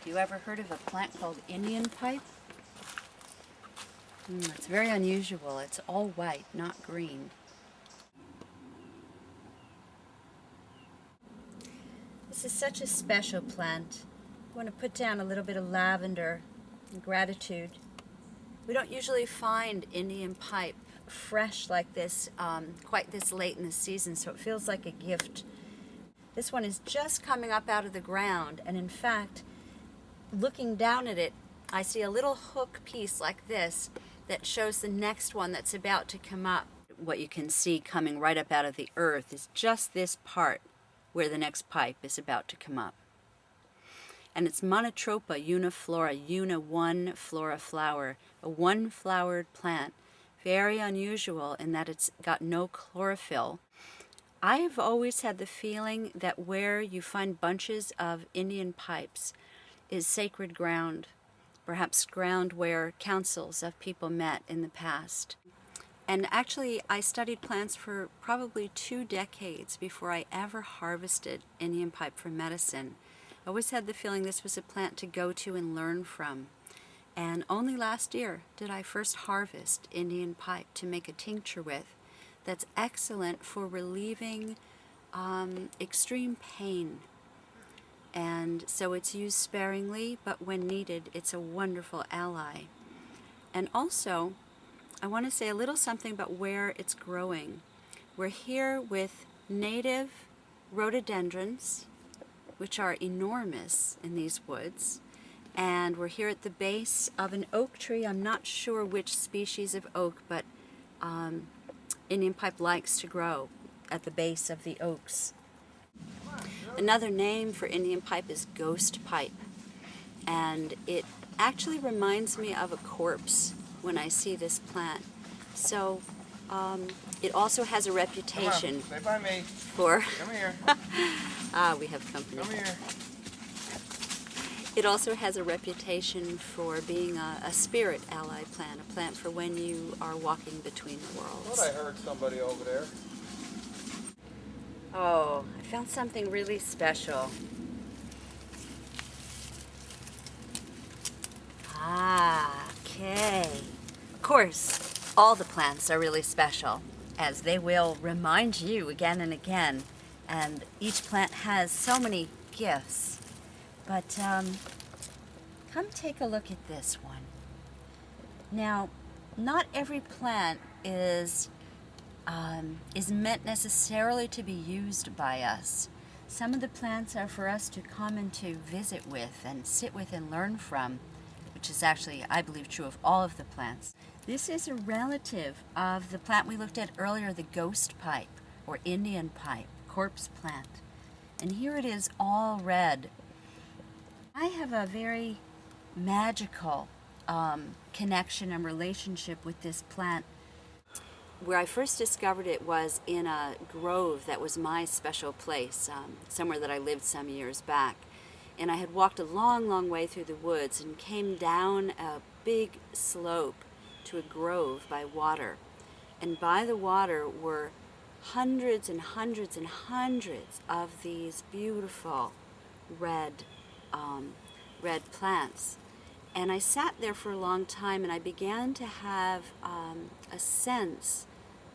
You ever heard of a plant called Indian pipe? It's very unusual. It's all white, not green. This is such a special plant. I want to put down a little bit of lavender and gratitude. We don't usually find Indian pipe fresh like this, quite this late in the season, so it feels like a gift. This one is just coming up out of the ground, and in fact, looking down at it, I see a little hook piece like this that shows the next one that's about to come up. What you can see coming right up out of the earth is just this part where the next pipe is about to come up. And it's Monotropa uniflora, one flora flower, a one-flowered plant. Very unusual in that it's got no chlorophyll. I've always had the feeling that where you find bunches of Indian pipes is sacred ground, perhaps ground where councils of people met in the past. And actually, I studied plants for probably 2 decades before I ever harvested Indian pipe for medicine. I always had the feeling this was a plant to go to and learn from. And only last year did I first harvest Indian pipe to make a tincture with that's excellent for relieving extreme pain. And so it's used sparingly, but when needed, it's a wonderful ally. And also, I want to say a little something about where it's growing. We're here with native rhododendrons, which are enormous in these woods. And we're here at the base of an oak tree. I'm not sure which species of oak, but Indian pipe likes to grow at the base of the oaks. Another name for Indian pipe is ghost pipe, and it actually reminds me of a corpse when I see this plant. So it also has a reputation Stay by me. for Come here. we have company. Come here. It also has a reputation for being a spirit ally plant, a plant for when you are walking between the I worlds. thought I heard somebody over there. Oh, I found something really special. Okay. Of course, all the plants are really special, as they will remind you again and again. And each plant has so many gifts. But come take a look at this one. Now, not every plant is meant necessarily to be used by us. Some of the plants are for us to come and to visit with and sit with and learn from, which is actually, I believe, true of all of the plants. This is a relative of the plant we looked at earlier, the ghost pipe or Indian pipe, corpse plant. And here it is all red. I have a very magical connection and relationship with this plant. Where I first discovered it was in a grove that was my special place, somewhere that I lived some years back. And I had walked a long, long way through the woods and came down a big slope to a grove by water. And by the water were hundreds and hundreds and hundreds of these beautiful red plants. And I sat there for a long time, and I began to have a sense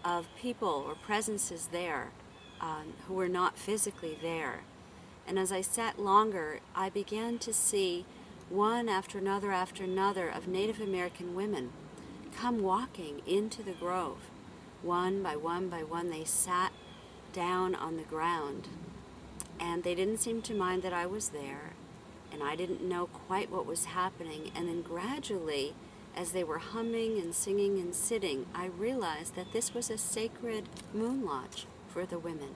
of people or presences there who were not physically there. And as I sat longer, I began to see one after another of Native American women come walking into the grove. One by one by one, they sat down on the ground, and they didn't seem to mind that I was there. And I didn't know quite what was happening. And then gradually, as they were humming and singing and sitting, I realized that this was a sacred moon lodge for the women.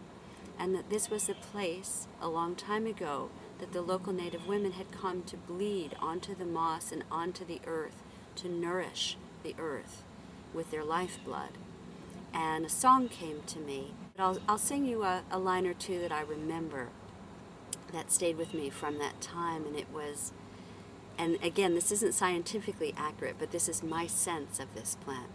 And that this was a place, a long time ago, that the local Native women had come to bleed onto the moss and onto the earth, to nourish the earth with their lifeblood. And a song came to me. But I'll sing you a line or two that I remember that stayed with me from that time, and it was, and again, this isn't scientifically accurate, but this is my sense of this plant.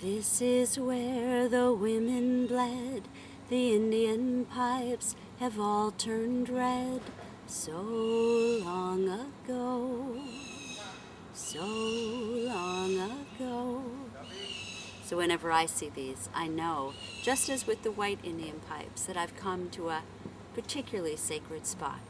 This is where the women bled, the Indian pipes have all turned red, So long ago, so long ago. So whenever I see these, I know, just as with the white Indian pipes, that I've come to a particularly sacred spot